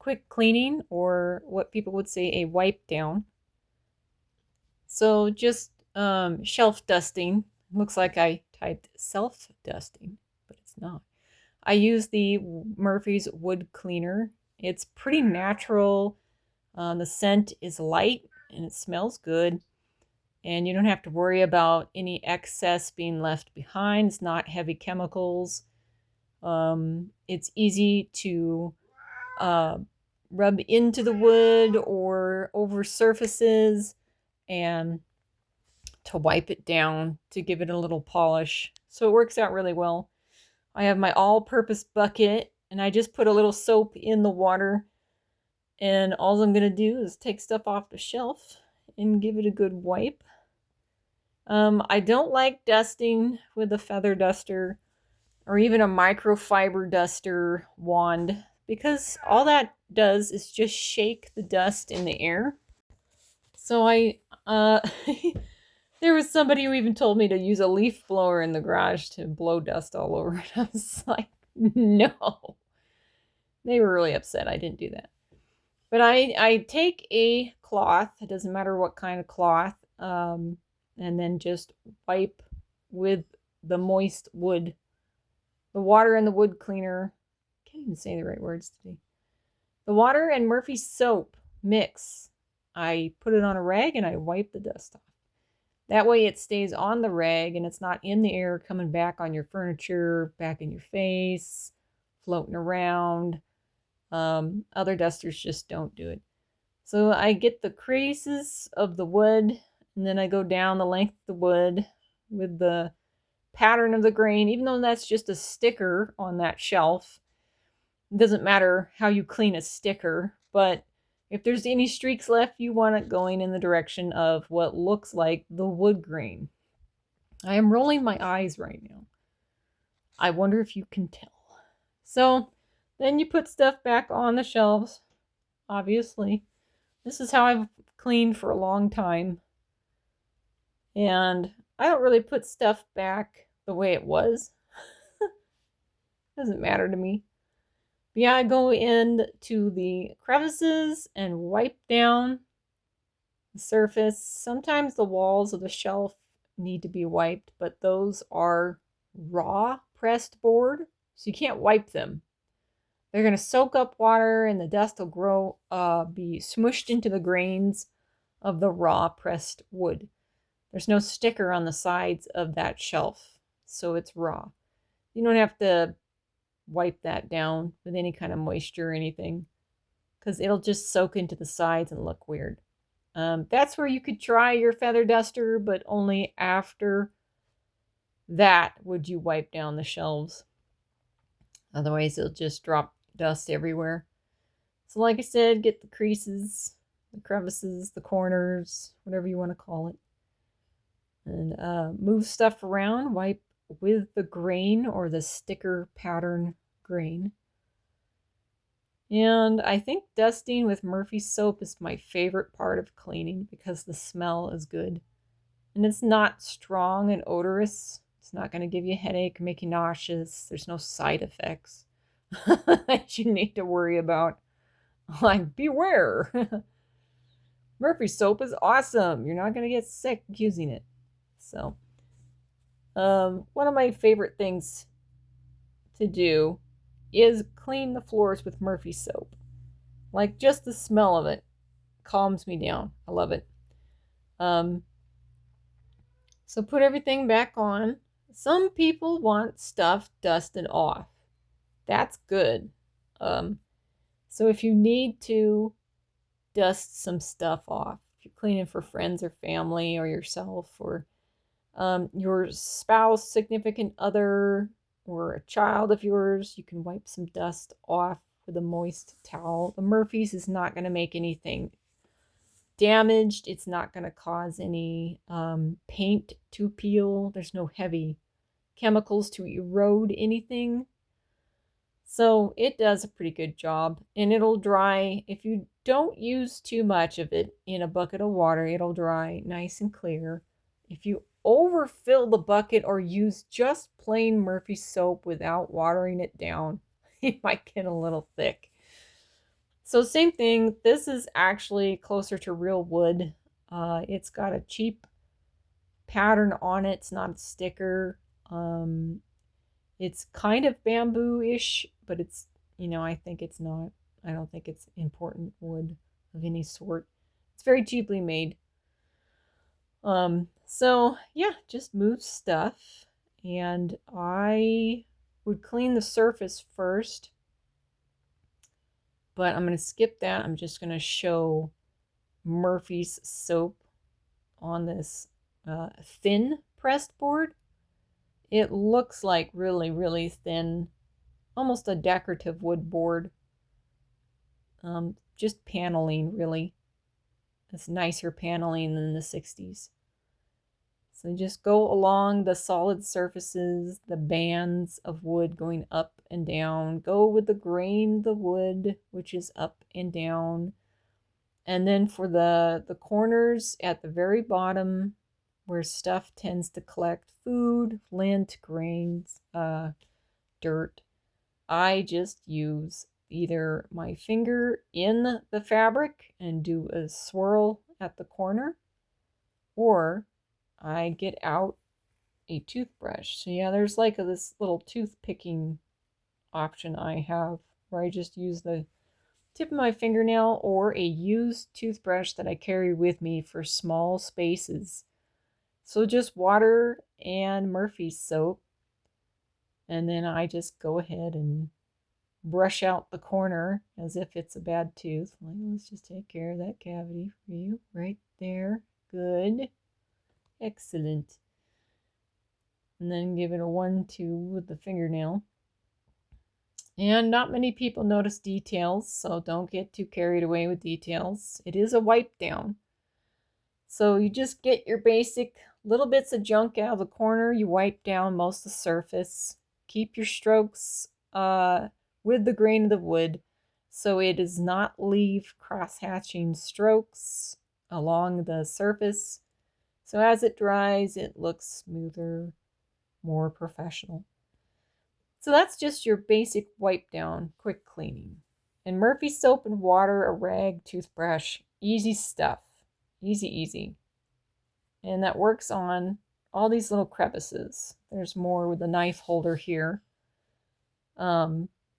quick cleaning, or what people would say a wipe down. So just shelf dusting. Looks like I typed self dusting, but it's not. I use the Murphy's wood cleaner. It's pretty natural. The scent is light and it smells good. And you don't have to worry about any excess being left behind. It's not heavy chemicals. It's easy to uh, rub into the wood or over surfaces and to wipe it down to give it a little polish. So it works out really well. I have my all-purpose bucket and I just put a little soap in the water, and all I'm going to do is take stuff off the shelf and give it a good wipe. I don't like dusting with a feather duster or even a microfiber duster wand, because all that does is just shake the dust in the air. So there was somebody who even told me to use a leaf blower in the garage to blow dust all over it. I was like, no. They were really upset I didn't do that. But I take a cloth, it doesn't matter what kind of cloth, and then just wipe with the moist wood, the water and the wood cleaner. I can't even say the right words today. The water and Murphy's soap mix. I put it on a rag and I wipe the dust off. That way it stays on the rag and it's not in the air coming back on your furniture, back in your face, floating around. Other dusters just don't do it. So I get the creases of the wood, and then I go down the length of the wood with the pattern of the grain. Even though that's just a sticker on that shelf, it doesn't matter how you clean a sticker, but if there's any streaks left, you want it going in the direction of what looks like the wood grain. I am rolling my eyes right now. I wonder if you can tell. So then you put stuff back on the shelves, obviously. This is how I've cleaned for a long time. And I don't really put stuff back the way it was. Doesn't matter to me. But yeah, I go into the crevices and wipe down the surface. Sometimes the walls of the shelf need to be wiped, but those are raw pressed board, so you can't wipe them. They're going to soak up water and the dust will be smushed into the grains of the raw pressed wood. There's no sticker on the sides of that shelf, so it's raw. You don't have to wipe that down with any kind of moisture or anything, because it'll just soak into the sides and look weird. That's where you could try your feather duster, but only after that would you wipe down the shelves. Otherwise, it'll just drop dust everywhere. So like I said, get the creases, the crevices, the corners, whatever you want to call it. And move stuff around, wipe with the grain or the sticker pattern grain. And I think dusting with Murphy's soap is my favorite part of cleaning because the smell is good. And it's not strong and odorous. It's not going to give you a headache, make you nauseous. There's no side effects that you need to worry about. Like, beware. Murphy's soap is awesome. You're not going to get sick using it. So, one of my favorite things to do is clean the floors with Murphy soap. Like, just the smell of it calms me down. I love it. So put everything back on. Some people want stuff dusted off. That's good. So if you need to dust some stuff off, if you're cleaning for friends or family or yourself or your spouse, significant other, or a child of yours, you can wipe some dust off with a moist towel. The Murphy's is not going to make anything damaged. It's not going to cause any paint to peel. There's no heavy chemicals to erode anything. So it does a pretty good job, and it'll dry. If you don't use too much of it in a bucket of water, it'll dry nice and clear. If you overfill the bucket or use just plain Murphy soap without watering it down, it might get a little thick. So same thing. This is actually closer to real wood. It's got a cheap pattern on it. It's not a sticker. Um, it's kind of bamboo-ish, but it's, I think it's not. I don't think it's important wood of any sort. It's very cheaply made. So yeah, just move stuff. And I would clean the surface first, but I'm going to skip that. I'm just going to show Murphy's soap on this thin pressed board. It looks like really, really thin, almost a decorative wood board. Just paneling, really. It's nicer paneling than the 60s. So just go along the solid surfaces, the bands of wood going up and down. Go with the grain of the wood, which is up and down. And then for the corners at the very bottom, where stuff tends to collect, food, lint, grains, dirt, I just use either my finger in the fabric and do a swirl at the corner, or I get out a toothbrush. So yeah, there's like this little tooth picking option I have where I just use the tip of my fingernail or a used toothbrush that I carry with me for small spaces. So just water and Murphy's soap, and then I just go ahead and brush out the corner as if it's a bad tooth. Like, let's just take care of that cavity for you right there. Good. Excellent. And then give it a 1-2 with the fingernail. And not many people notice details, so don't get too carried away with details. It is a wipe down. So you just get your basic little bits of junk out of the corner. You wipe down most of the surface. Keep your strokes with the grain of the wood so it does not leave cross-hatching strokes along the surface. So as it dries, it looks smoother, more professional. So that's just your basic wipe down, quick cleaning. And Murphy soap and water, a rag, toothbrush, easy stuff. Easy, easy. And that works on all these little crevices. There's more with the knife holder here.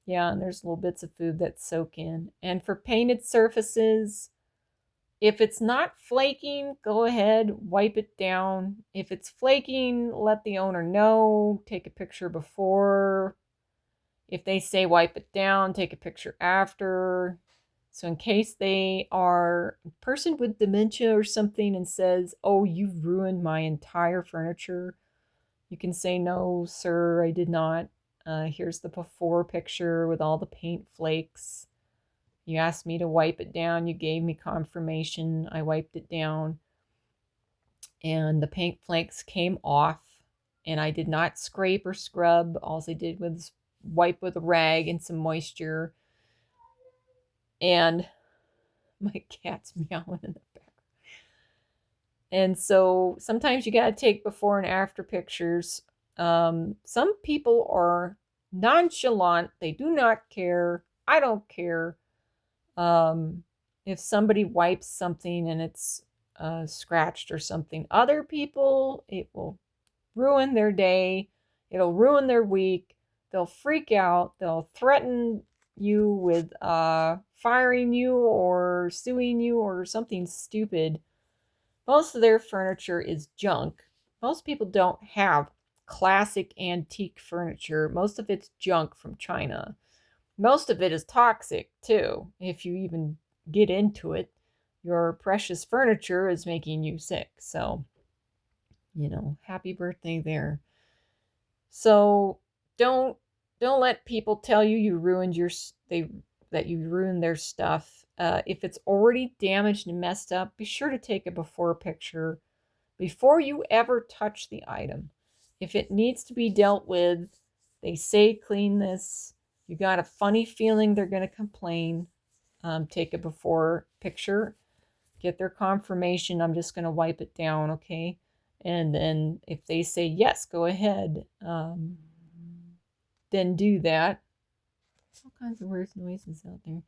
Yeah, and there's little bits of food that soak in. And for painted surfaces, if it's not flaking, go ahead, wipe it down. If it's flaking, let the owner know. Take a picture before. If they say wipe it down, take a picture after. So in case they are a person with dementia or something and says, oh, you've ruined my entire furniture, you can say, no, sir, I did not. Here's the before picture with all the paint flakes. You asked me to wipe it down. You gave me confirmation. I wiped it down. And the paint flakes came off. And I did not scrape or scrub. All I did was wipe with a rag and some moisture. And my cat's meowing in the back. And so sometimes you got to take before and after pictures. Some people are nonchalant. They do not care. I don't care. If somebody wipes something and it's scratched or something, other people, it will ruin their day. It'll ruin their week. They'll freak out. They'll threaten you with firing you or suing you or something stupid. Most of their furniture is junk. Most people don't have classic antique furniture. Most of it's junk from China. Most of it is toxic too. If you even get into it, your precious furniture is making you sick. So, happy birthday there. So don't let people tell you you ruined that you ruined their stuff. If it's already damaged and messed up, be sure to take a before picture before you ever touch the item. If it needs to be dealt with, they say clean this. You got a funny feeling they're going to complain. Take a before picture. Get their confirmation. I'm just going to wipe it down, okay? And then if they say yes, go ahead. Then do that. All kinds of weird noises out there.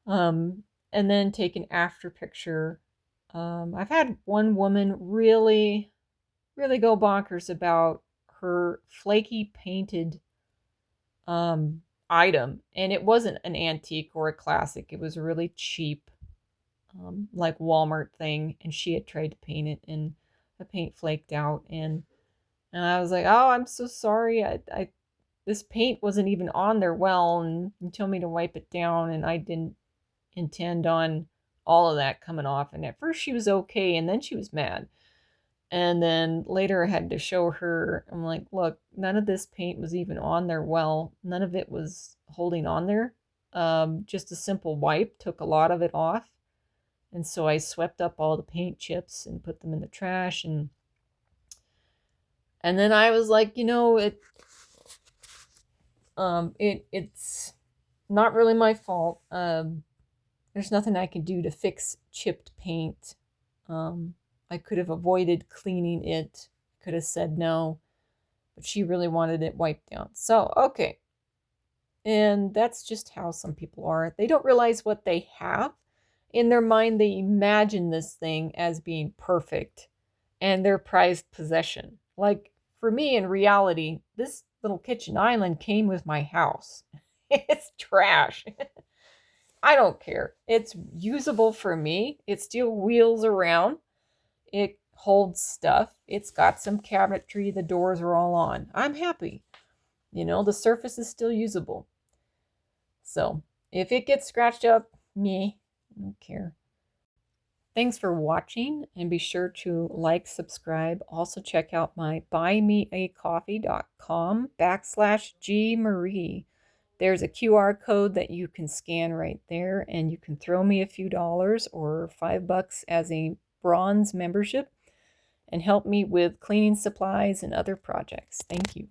And then take an after picture. I've had one woman really, really go bonkers about her flaky painted item, and it wasn't an antique or a classic. It was a really cheap, like Walmart thing, and she had tried to paint it, and the paint flaked out, and I was like, "Oh, I'm so sorry. I this paint wasn't even on there well, and you told me to wipe it down, and I didn't intend on all of that coming off." And at first she was okay, and then she was mad. And then later I had to show her, I'm like, look, none of this paint was even on there well. None of it was holding on there. Just a simple wipe took a lot of it off. And so I swept up all the paint chips and put them in the trash. And then I was like, it's not really my fault. There's nothing I can do to fix chipped paint. I could have avoided cleaning it, could have said no, but she really wanted it wiped down. So, okay. And that's just how some people are. They don't realize what they have. In their mind, they imagine this thing as being perfect and their prized possession. Like for me, in reality, this little kitchen island came with my house. It's trash. I don't care. It's usable for me. It still wheels around. It holds stuff. It's got some cabinetry. The doors are all on. I'm happy. The surface is still usable. So if it gets scratched up, I don't care. Thanks for watching, and be sure to like, subscribe. Also check out my buymeacoffee.com/GMarie. There's a QR code that you can scan right there, and you can throw me a few dollars or $5 as a bronze membership and help me with cleaning supplies and other projects. Thank you.